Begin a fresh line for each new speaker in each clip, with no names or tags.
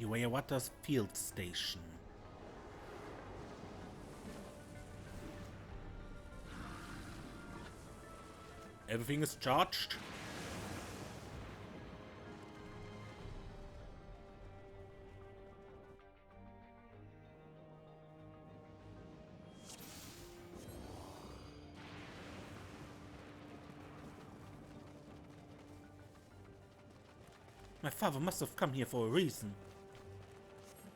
Yiweyawata's field station. Everything is charged. My father must have come here for a reason.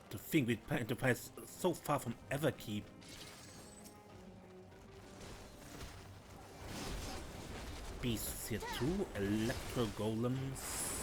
To think we'd plan to pass so far from Everkeep. Beasts here too, electro golems.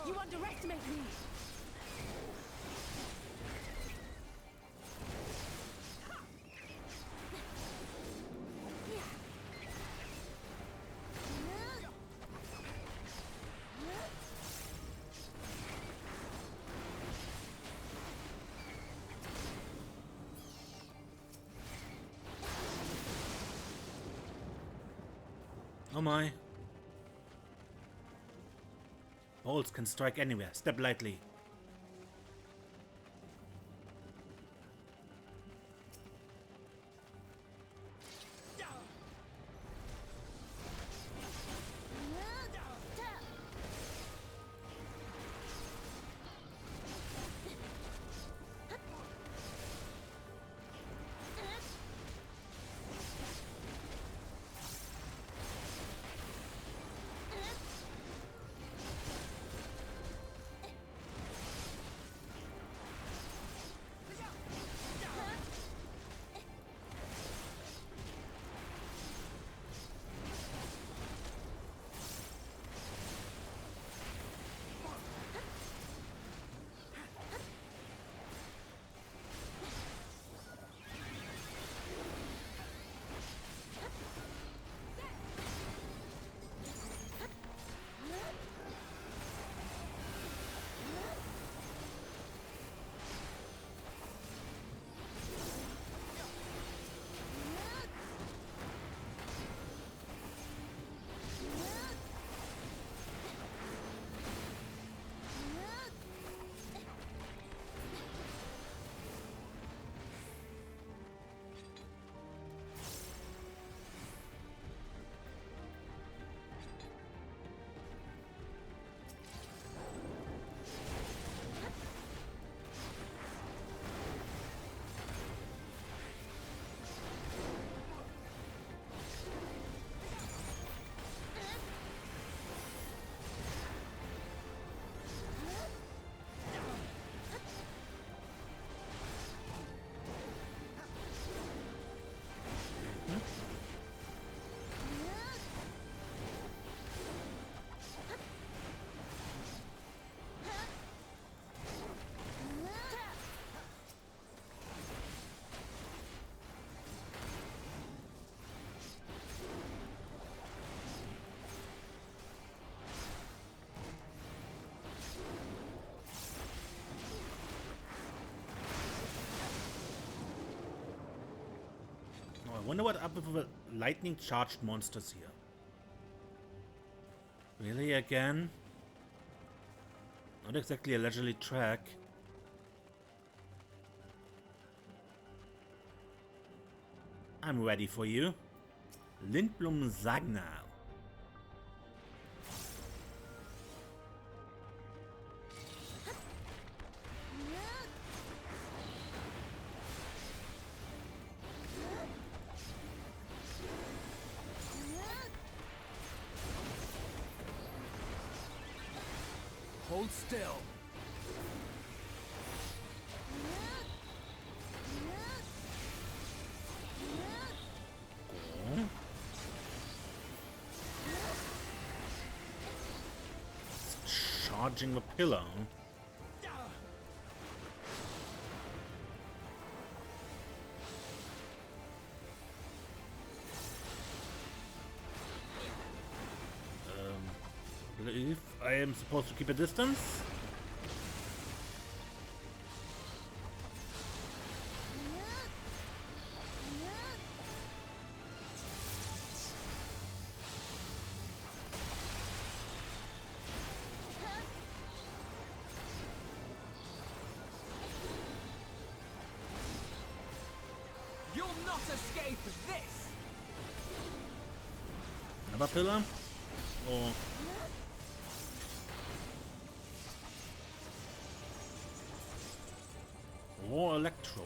You underestimate me!
Oh my. Bolts can strike anywhere. Step lightly. Wonder what up with the lightning charged monsters here. Really again? Not exactly a leisurely track. I'm ready for you. Lindblom Signal.
Hold still.
Charging the pillar. Believe I am supposed to keep a distance.
You'll not escape this!
Another pillar? Or... Or electro.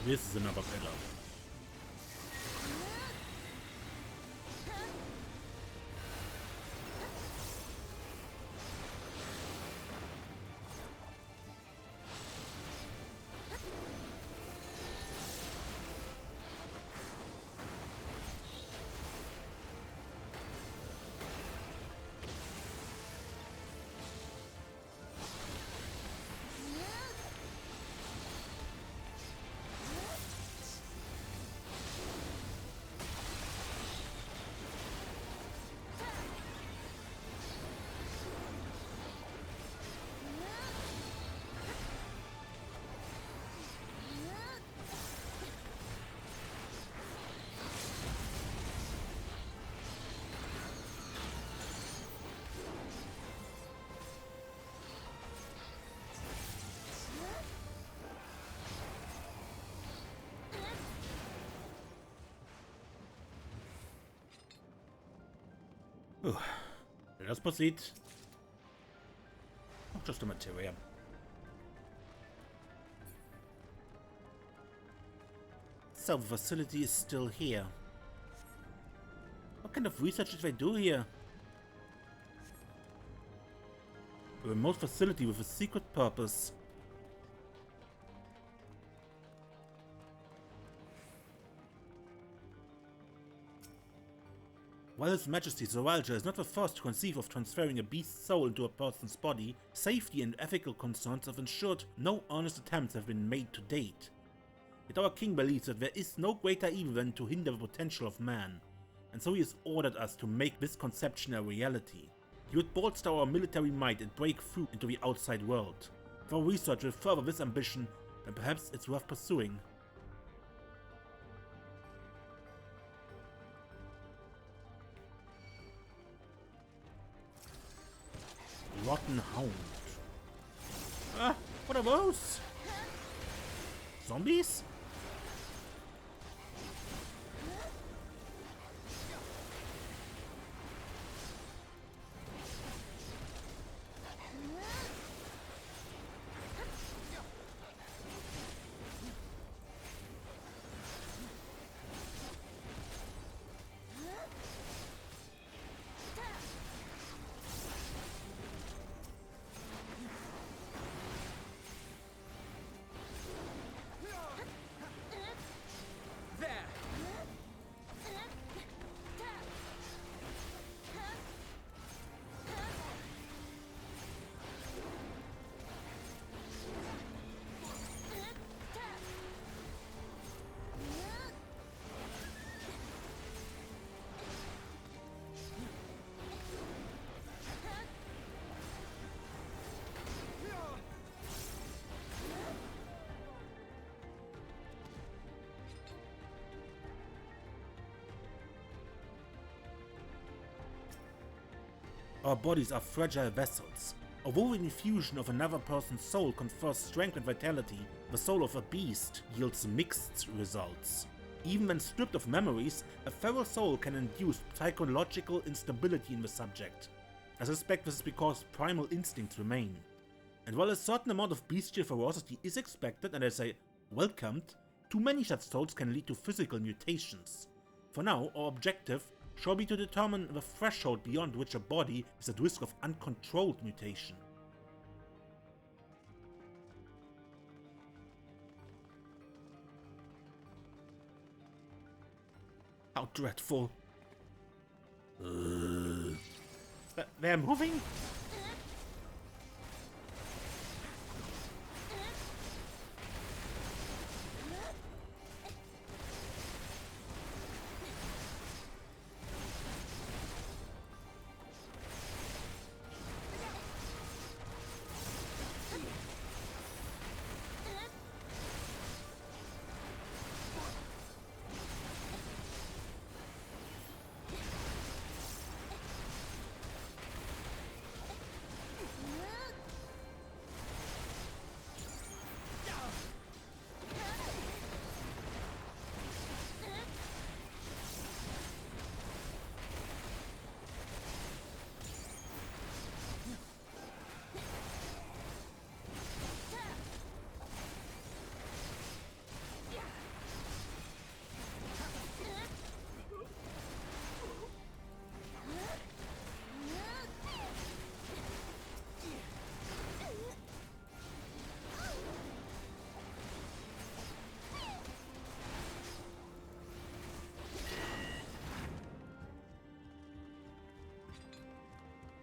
This is another pillar. Let us proceed. Not just a materia. So the facility is still here. What kind of research did they do here? A remote facility with a secret purpose. While His Majesty Zoraal Ja is not the first to conceive of transferring a beast's soul into a person's body, safety and ethical concerns have ensured no earnest attempts have been made to date. Yet our king believes that there is no greater evil than to hinder the potential of man, and so he has ordered us to make this conception a reality. He would bolster our military might and break through into the outside world. If our research will further this ambition, then perhaps it's worth pursuing. Rotten Hound. Ah, what are those? Zombies? Our bodies are fragile vessels. A woven infusion of another person's soul confers strength and vitality. The soul of a beast yields mixed results. Even when stripped of memories, a feral soul can induce psychological instability in the subject. I suspect this is because primal instincts remain. And while a certain amount of bestial ferocity is expected and I say welcomed, too many such souls can lead to physical mutations. For now, our objective shall be to determine the threshold beyond which a body is at risk of uncontrolled mutation. How dreadful. They're moving?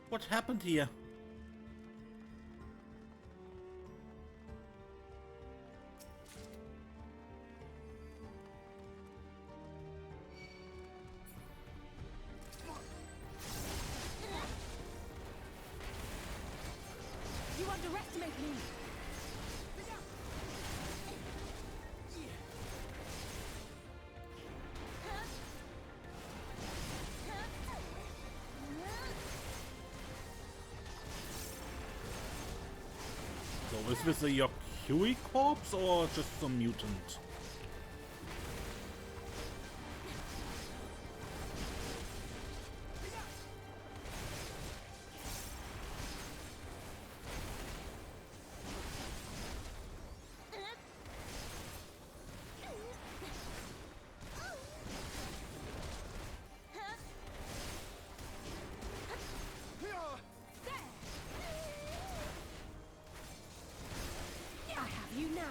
What happened here?
You underestimate me!
So is this a Yokui corpse or just some mutant?
I have you now!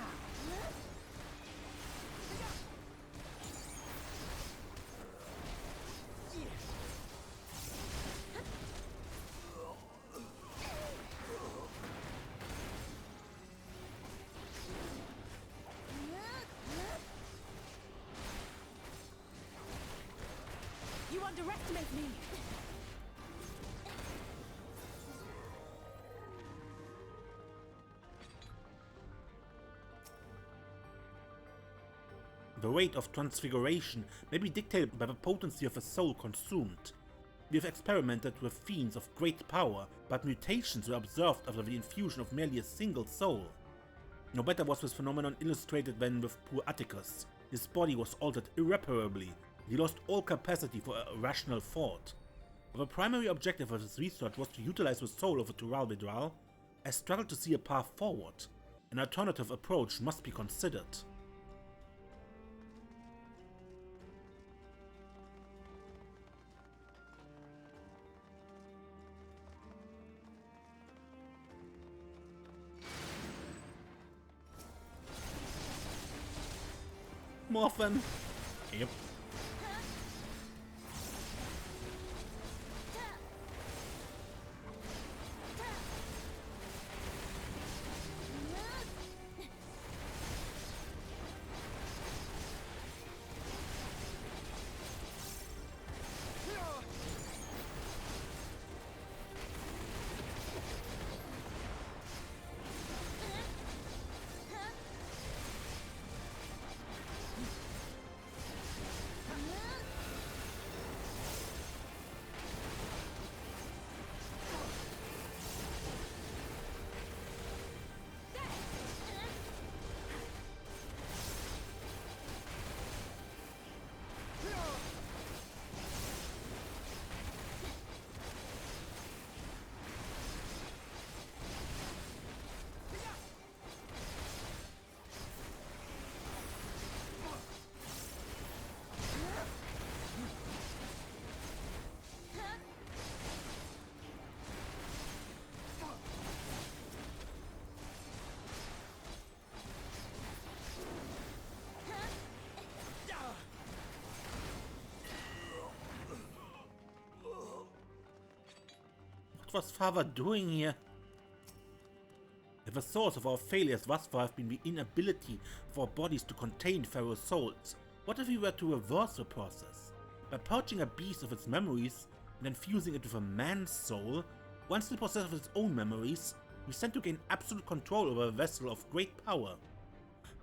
You underestimate me!
The rate of transfiguration may be dictated by the potency of a soul consumed. We have experimented with fiends of great power, but mutations were observed after the infusion of merely a single soul. No better was this phenomenon illustrated than with poor Atticus. His body was altered irreparably, and he lost all capacity for a rational thought. While the primary objective of his research was to utilize the soul of a Tural Vidral, I struggled to see a path forward. An alternative approach must be considered. Morphin. Yep. was father doing here? If a source of our failures thus far have been the inability of our bodies to contain Pharaoh's souls, what if we were to reverse the process? By purging a beast of its memories and infusing it with a man's soul, once still possessed of its own memories, we stand to gain absolute control over a vessel of great power.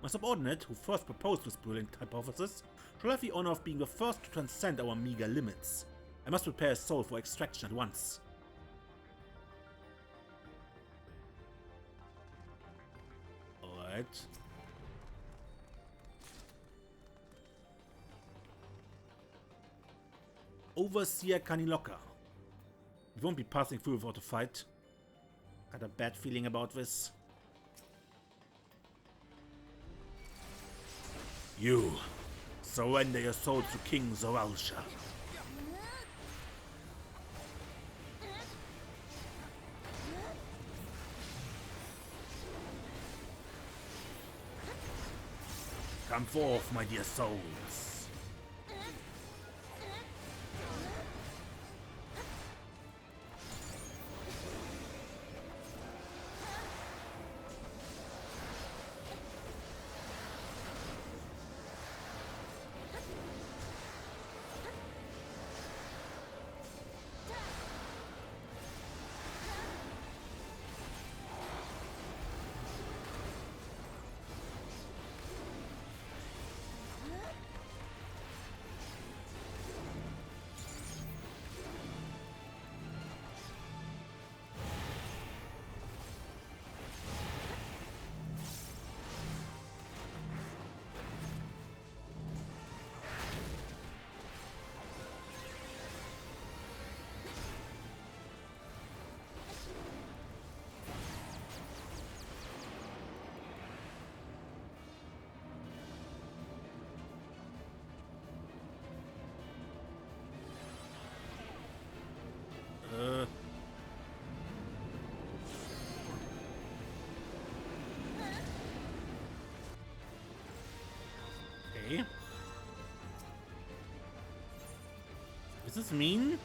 My subordinate, who first proposed this brilliant hypothesis, shall have the honor of being the first to transcend our meager limits. I must prepare his soul for extraction at once. Alright. Overseer Kaniloka. We won't be passing through without a fight. Got a bad feeling about this. You, surrender your soul to King Zoraal Ja. Come forth, my dear souls. Okay. Does this mean?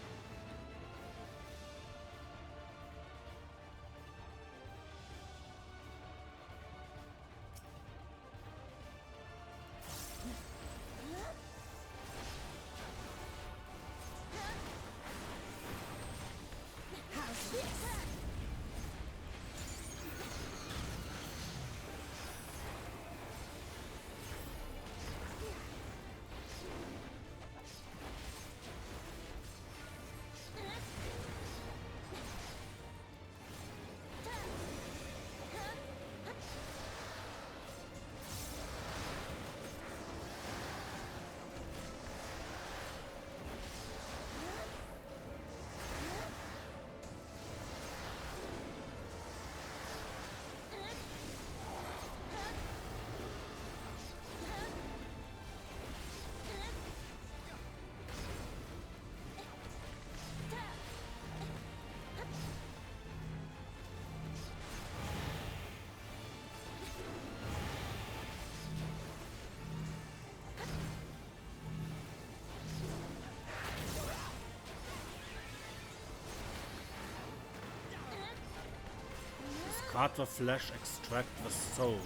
Discard the flesh, extract the soul.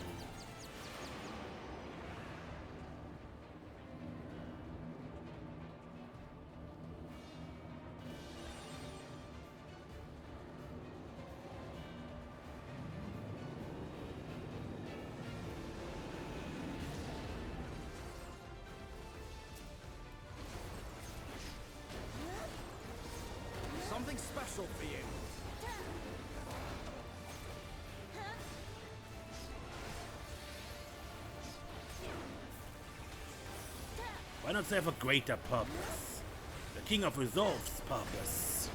Something special for you.
Why not serve a greater purpose? The King of Resolve's purpose.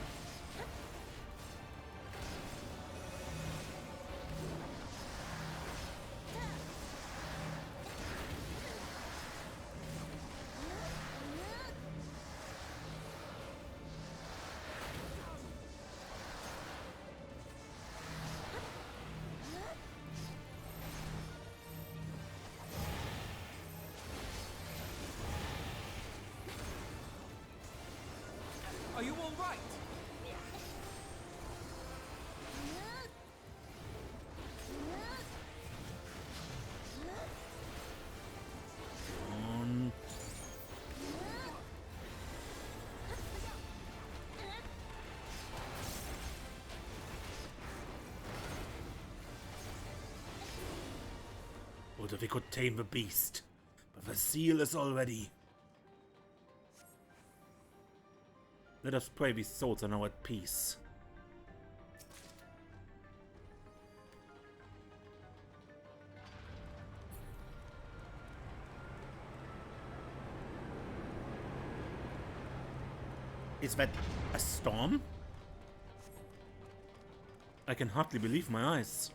Are you all right?
if we could tame the beast, but the seal is already. Let us pray these souls are now at peace. Is that a storm? I can hardly believe my eyes.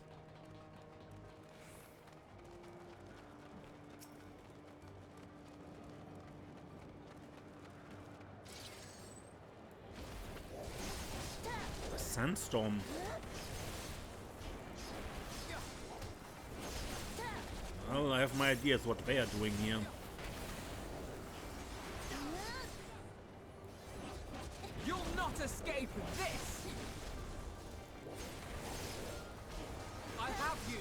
A sandstorm. Well, I have my ideas what they are doing here.
You'll not escape this! I have you!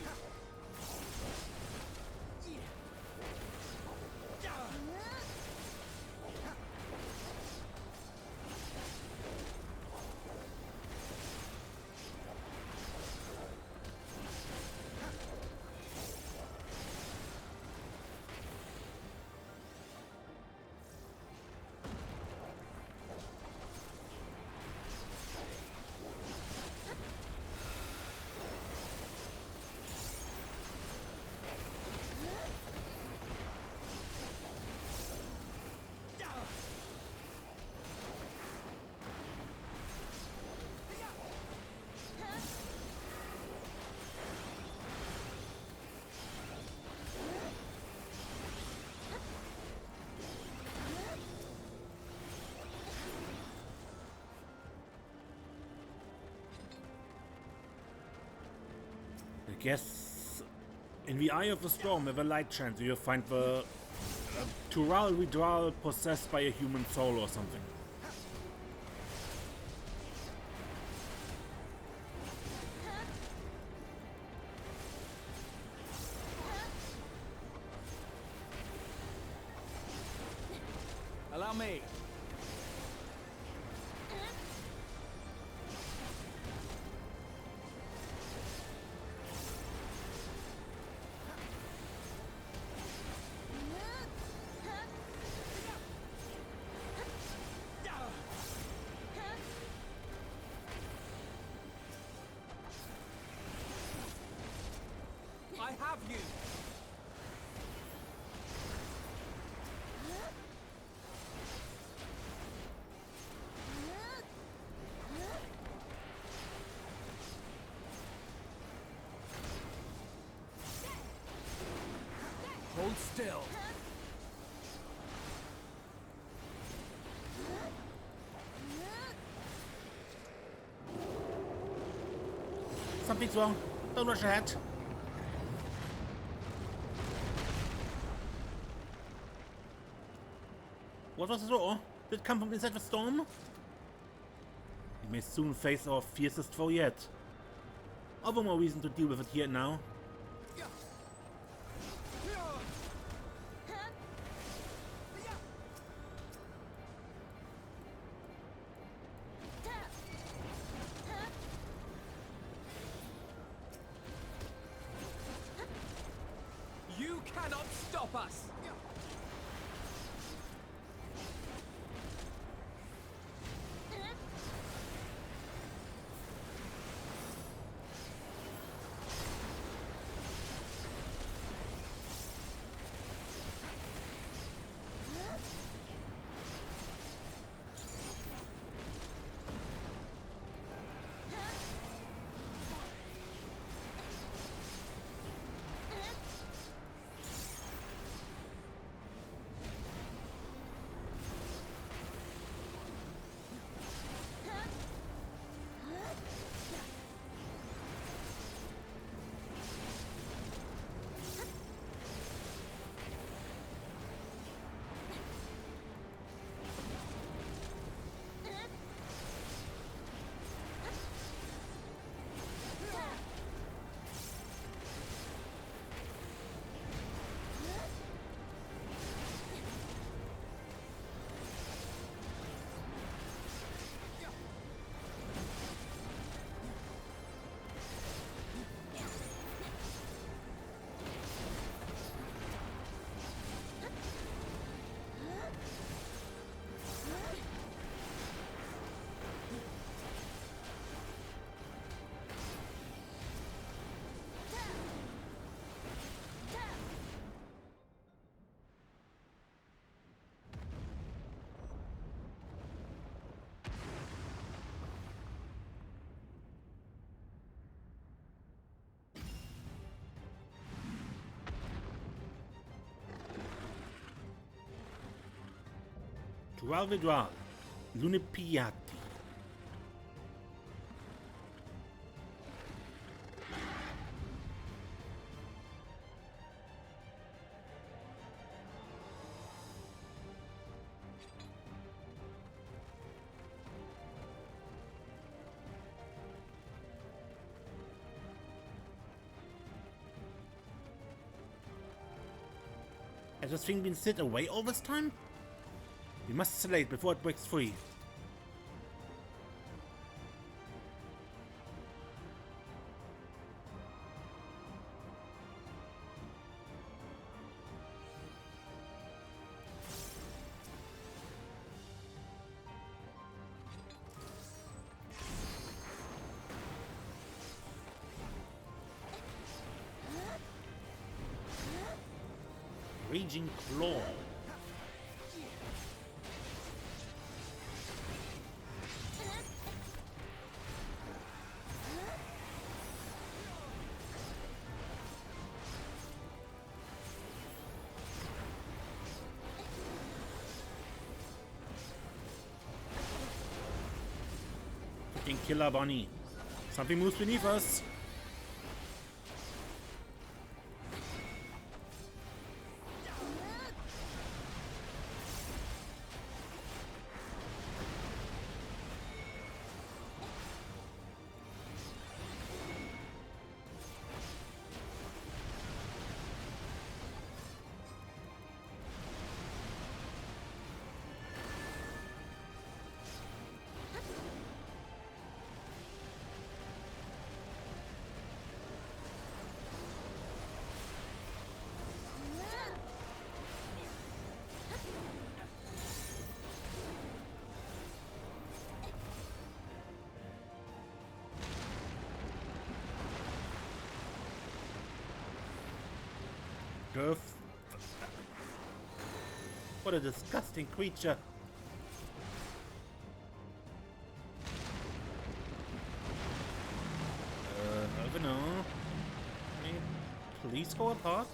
I guess in the eye of the storm, where the light shines, you'll find the Zoraal Ja possessed by a human soul or something.
Allow me. I have you. Hold still.
Something's wrong. Don't rush ahead. What was the roar? Did it come from inside the storm? We may soon face our fiercest foe yet. All the more reason to deal with it here and now.
You cannot stop us!
Vidral, Lunipiati. Has this thing been set away all this time? We must slay it before it breaks free. Raging Claw. Freaking Killer Bunny. Something moves beneath us. Girth. What a disgusting creature. I don't know. Can we please go apart?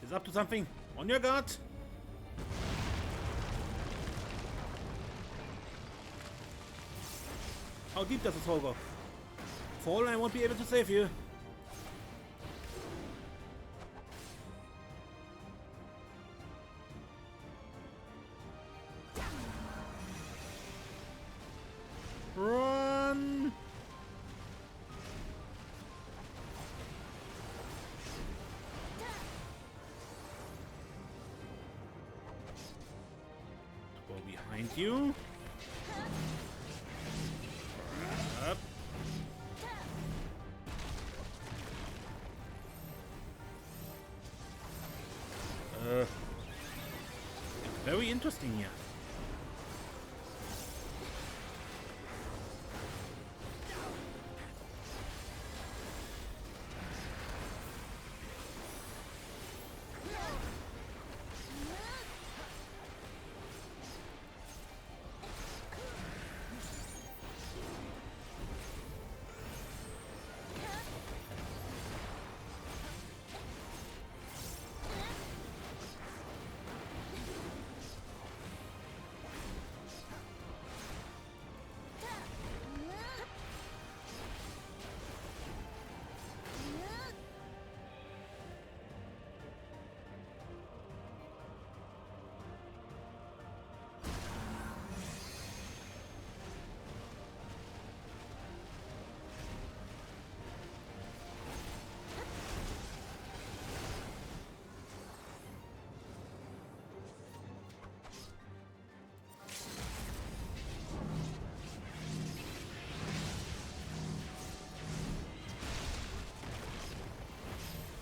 He's up to something. On your guard. How deep does this hole go? Fall and I won't be able to save you. Run! Go behind you. Up. Very interesting here.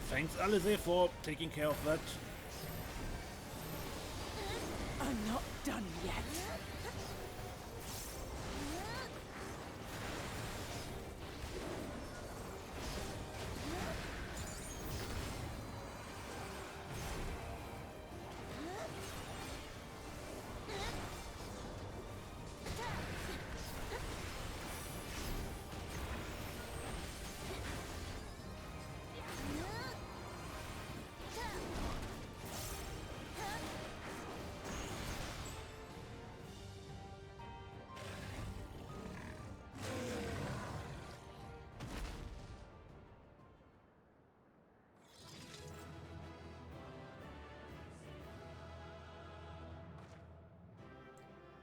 Thanks, Alize, for taking care of that.
I'm not done yet.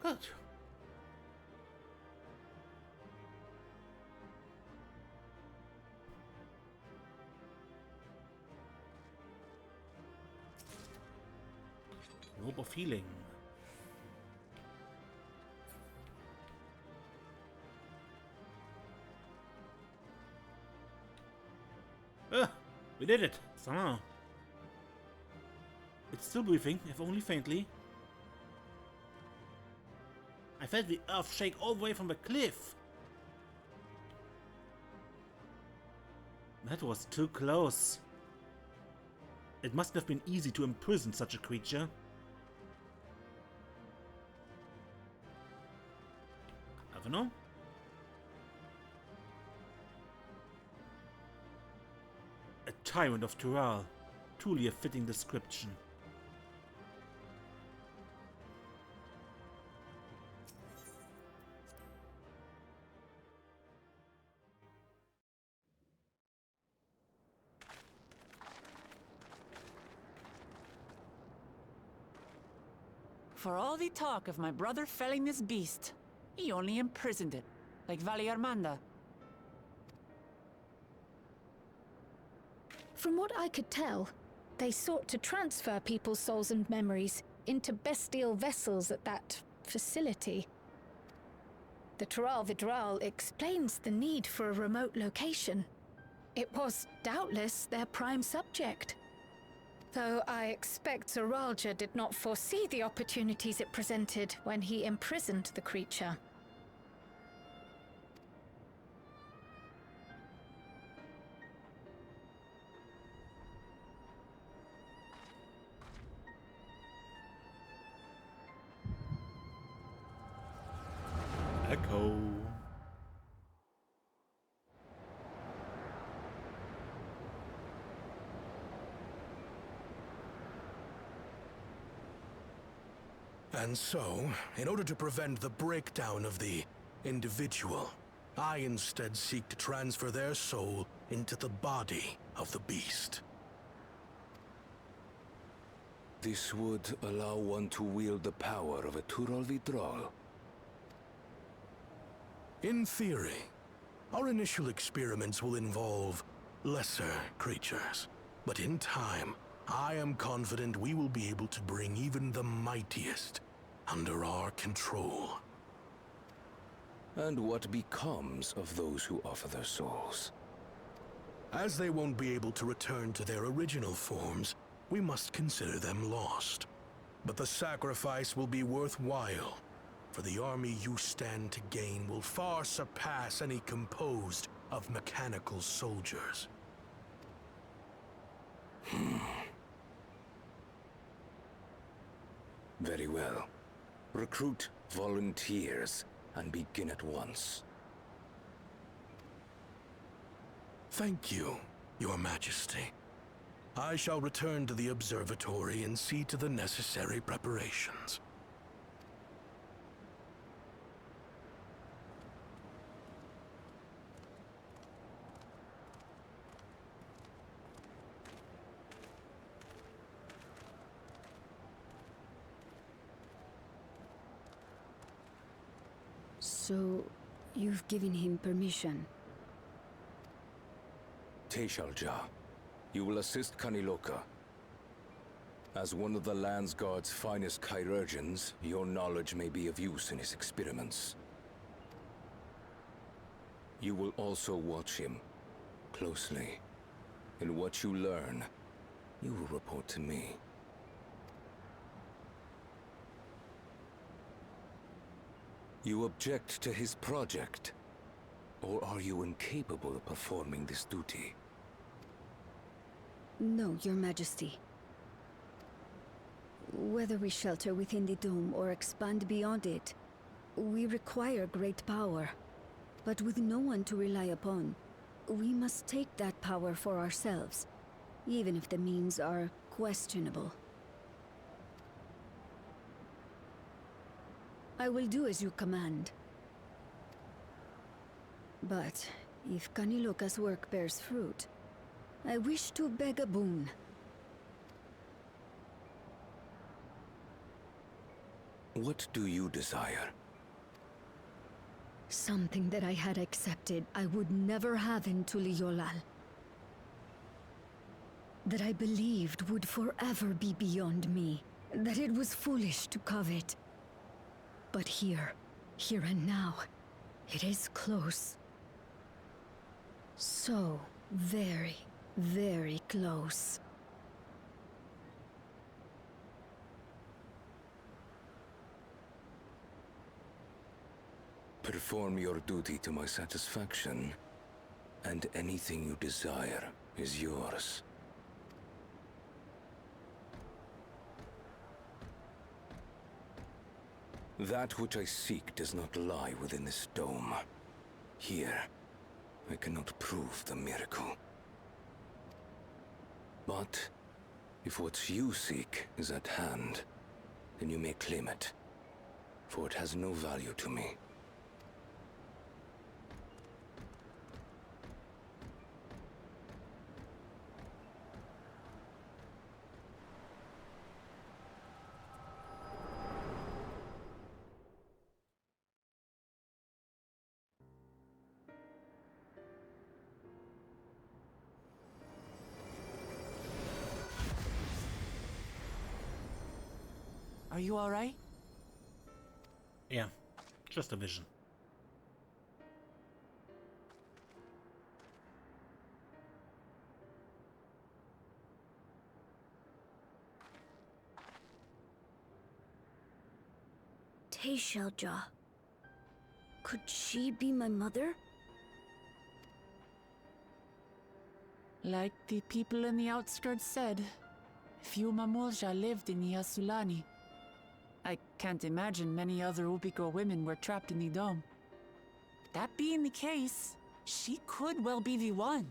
Good. Rope of healing. We did it! Somehow. It's still breathing, if only faintly. I felt the earth shake all the way from the cliff. That was too close. It must have been easy to imprison such a creature. I don't know. A tyrant of Tural. Truly a fitting description.
For all the talk of my brother felling this beast, he only imprisoned it, like Vali Armanda.
From what I could tell, they sought to transfer people's souls and memories into bestial vessels at that facility. The Tural Vidral explains the need for a remote location. It was doubtless their prime subject. Though I expect Zoraal Ja did not foresee the opportunities it presented when he imprisoned the creature.
Echo.
And so, in order to prevent the breakdown of the individual, I instead seek to transfer their soul into the body of the beast.
This would allow one to wield the power of a Tural Vidral.
In theory, our initial experiments will involve lesser creatures. But in time, I am confident we will be able to bring even the mightiest under our control.
And what becomes of those who offer their souls?
As they won't be able to return to their original forms, we must consider them lost. But the sacrifice will be worthwhile, for the army you stand to gain will far surpass any composed of mechanical soldiers.
Very well. Recruit volunteers and begin at once.
Thank you, Your Majesty. I shall return to the observatory and see to the necessary preparations.
So, you've given him permission?
Zoraal Ja, you will assist Kaniloka. As one of the Lands Guard's finest chirurgeons, your knowledge may be of use in his experiments. You will also watch him closely. In what you learn, you will report to me. You object to his project? Or are you incapable of performing this duty?
No, Your Majesty. Whether we shelter within the dome or expand beyond it, we require great power. But with no one to rely upon, we must take that power for ourselves, even if the means are questionable. I will do as you command. But if Kaniloka's work bears fruit, I wish to beg a boon.
What do you desire?
Something that I had accepted I would never have in Tuliyollal. That I believed would forever be beyond me. That it was foolish to covet. But here and now, it is close. So very, very close.
Perform your duty to my satisfaction, and anything you desire is yours. That which I seek does not lie within this dome. Here, I cannot prove the miracle. But if what you seek is at hand, then you may claim it, for it has no value to me.
Are you all right?
Yeah, just a vision.
Zoraal Ja. Could she be my mother?
Like the people in the outskirts said, few Mamulja lived in the Yasulani. I can't imagine many other Ubiko women were trapped in the dome. That being the case, she could well be the one.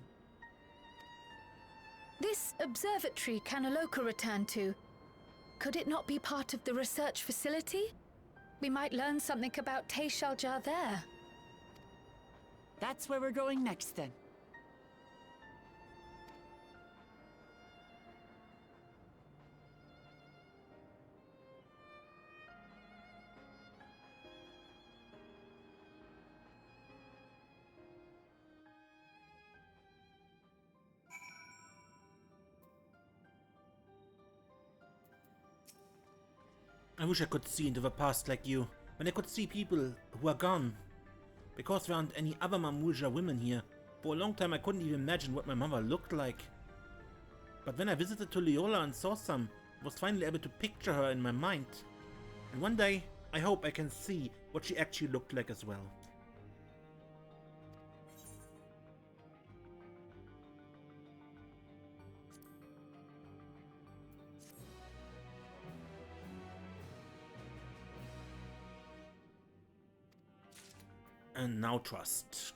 This observatory Kanaloka returned to, could it not be part of the research facility? We might learn something about Zoraal Ja there.
That's where we're going next then.
I wish I could see into the past like you, when I could see people who are gone. Because there aren't any other Mamulja women here, for a long time I couldn't even imagine what my mother looked like. But when I visited Tuliyollal and saw some, I was finally able to picture her in my mind. And one day, I hope I can see what she actually looked like as well. And now trust.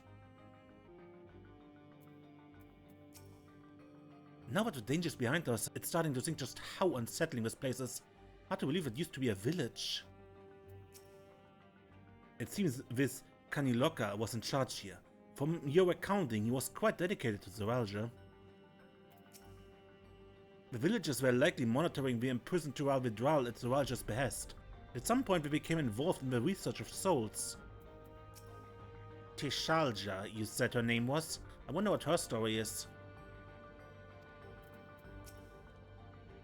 Now that the danger's behind us, it's starting to think just how unsettling this place is. Hard to believe it used to be a village. It seems this Kaniloka was in charge here. From your accounting, he was quite dedicated to Zoraal Ja. The villagers were likely monitoring the imprisoned Vidral at Zoraal Ja's behest. At some point they became involved in the research of souls. Zoraal Ja, you said her name was? I wonder what her story is.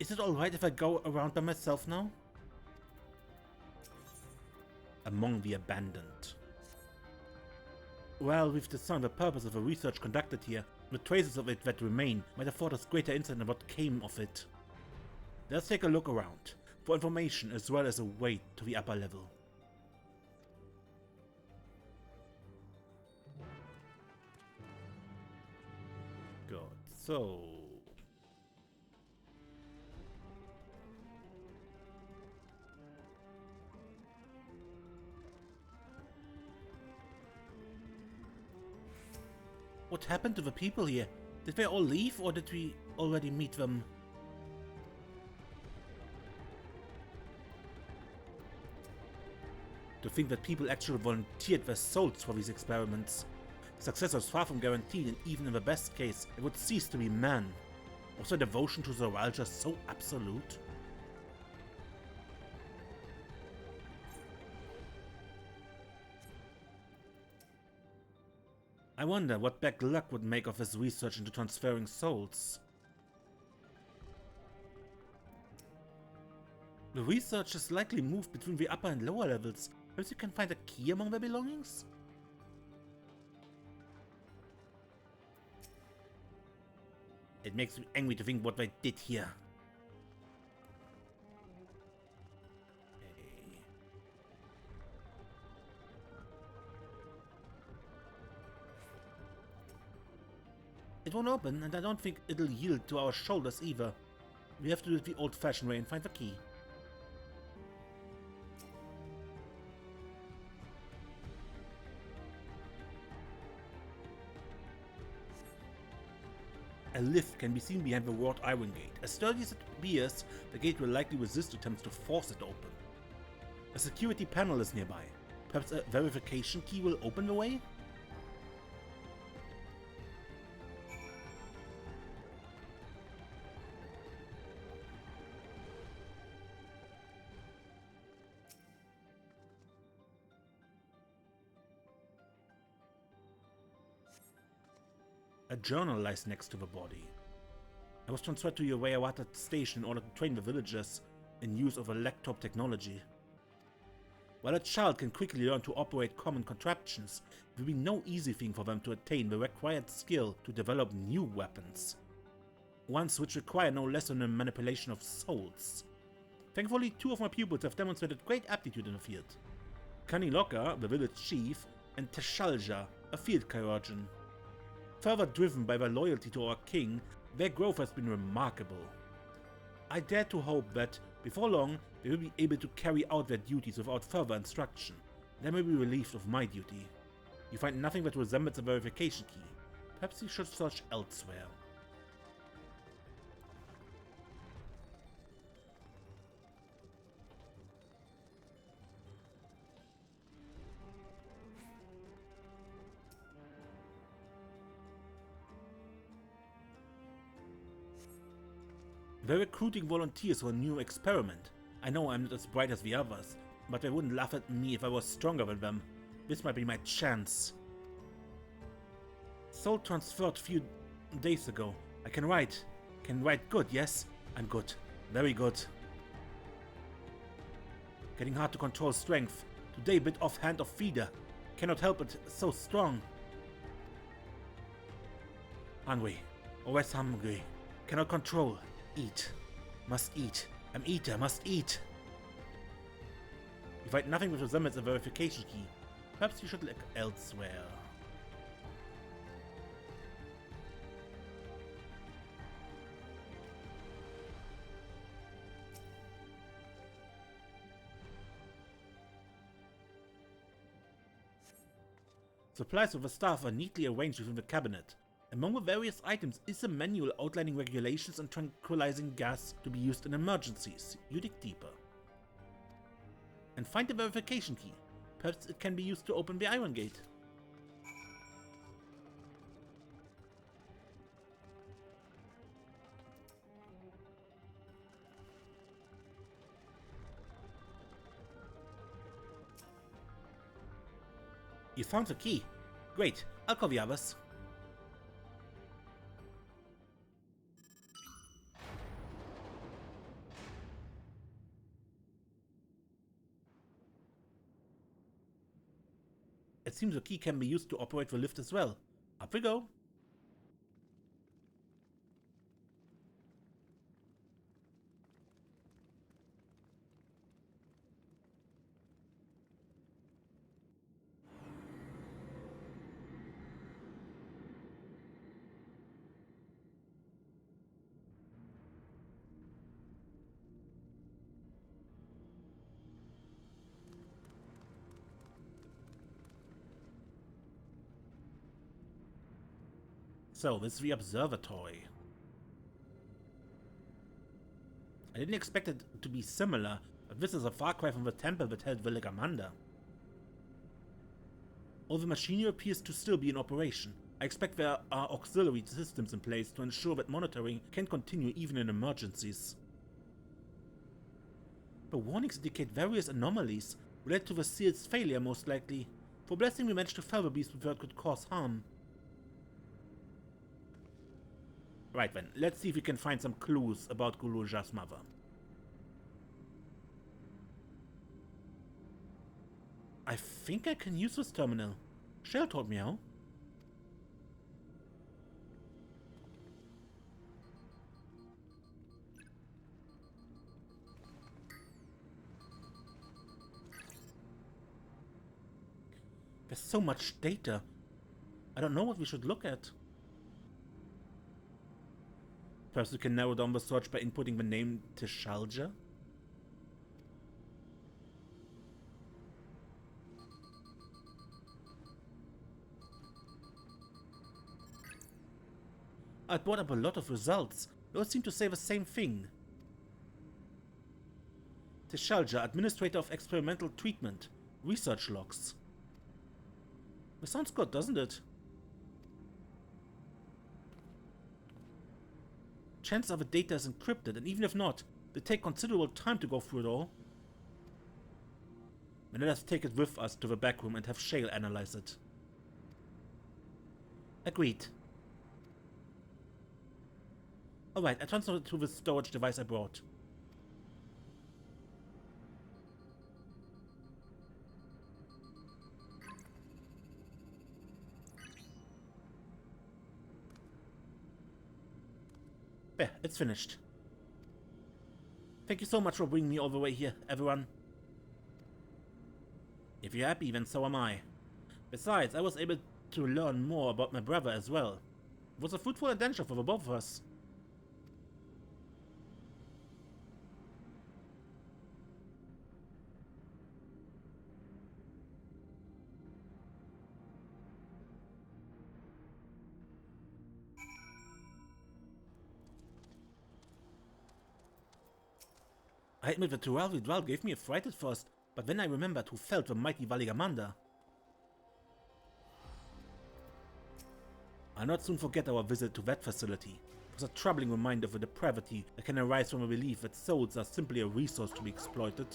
Is it alright if I go around by myself now? Among the abandoned. Well, we've discerned the purpose of the research conducted here. The traces of it that remain might afford us greater insight on what came of it. Let's take a look around, for information as well as a way to the upper level. Good, so... What happened to the people here? Did they all leave, or did we already meet them? To think that people actually volunteered their souls for these experiments. Success was far from guaranteed, and even in the best case, it would cease to be man. Was their devotion to Zoraal Ja so absolute? I wonder what bad luck would make of his research into transferring souls. The researchers likely moved between the upper and lower levels. Perhaps you can find a key among their belongings? It makes me angry to think what they did here. Okay. It won't open, and I don't think it'll yield to our shoulders either. We have to do it the old-fashioned way and find the key. A lift can be seen behind the wrought iron gate. As sturdy as it appears, the gate will likely resist attempts to force it open. A security panel is nearby. Perhaps a verification key will open the way? A journal lies next to the body. I was transferred to Yiweyawata station in order to train the villagers in use of electop technology. While a child can quickly learn to operate common contraptions, it will be no easy thing for them to attain the required skill to develop new weapons. Ones which require no less than the manipulation of souls. Thankfully, 2 of my pupils have demonstrated great aptitude in the field. Kaniloka, the village chief, and Zoraal Ja, a field chirurgeon. Further driven by their loyalty to our king, their growth has been remarkable. I dare to hope that, before long, they will be able to carry out their duties without further instruction. They may be relieved of my duty. You find nothing that resembles a verification key. Perhaps you should search elsewhere. They're recruiting volunteers for a new experiment. I know I'm not as bright as the others, but they wouldn't laugh at me if I was stronger than them. This might be my chance. Soul transferred a few days ago. I can write. Can write good, yes? I'm good. Very good. Getting hard to control strength. Today bit off hand of feeder. Cannot help it, so strong. Hungry. Always hungry. Cannot control. Eat. Must eat. I'm eater. Must eat. You find nothing which resembles a verification key. Perhaps you should look elsewhere. Supplies of the staff are neatly arranged within the cabinet. Among the various items is a manual outlining regulations and tranquilizing gas to be used in emergencies. You dig deeper. And find the verification key. Perhaps it can be used to open the iron gate. You found the key. Great, I'll call the others. It seems the key can be used to operate the lift as well. Up we go. So, this is the observatory. I didn't expect it to be similar, but this is a far cry from the temple that held Viligamanda. All the machinery appears to still be in operation. I expect there are auxiliary systems in place to ensure that monitoring can continue even in emergencies. The warnings indicate various anomalies related to the seal's failure most likely. For blessing we managed to fell the beast before it could cause harm. Right then, let's see if we can find some clues about Goolul Ja's mother. I think I can use this terminal. Shell told me how. There's so much data. I don't know what we should look at. Perhaps we can narrow down the search by inputting the name Zoraal Ja. I brought up a lot of results. They all seem to say the same thing. Zoraal Ja, Administrator of Experimental Treatment. Research logs. That sounds good, doesn't it? Chances are the data is encrypted, and even if not, they take considerable time to go through it all. Then let us take it with us to the back room and have Shale analyze it. Agreed. Alright, I transferred it to the storage device I brought. There, it's finished. Thank you so much for bringing me all the way here, everyone. If you're happy, then so am I. Besides, I was able to learn more about my brother as well. It was a fruitful adventure for the both of us. I admit that Zoraal Ja gave me a fright at first, but then I remembered who felled the mighty Valigamanda. I'll not soon forget our visit to that facility. It was a troubling reminder of the depravity that can arise from a belief that souls are simply a resource to be exploited.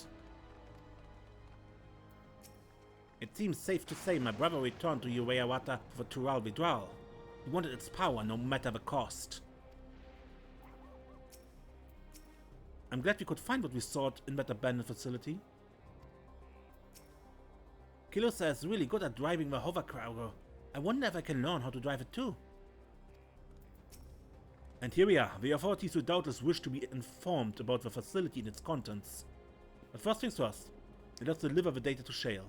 It seems safe to say my brother returned to Yiweyawata for Zoraal Ja. He wanted its power no matter the cost. I'm glad we could find what we sought in that abandoned facility. Kilosa is really good at driving the hovercrawler. I wonder if I can learn how to drive it too. And here we are, the authorities who doubtless wish to be informed about the facility and its contents. But first things first, let us deliver the data to Shale.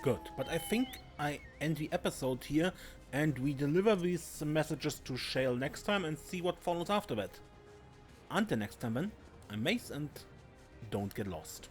Good, but I think I end the episode here and we deliver these messages to Shale next time and see what follows after that. Until next time then, I'm Mace and don't get lost.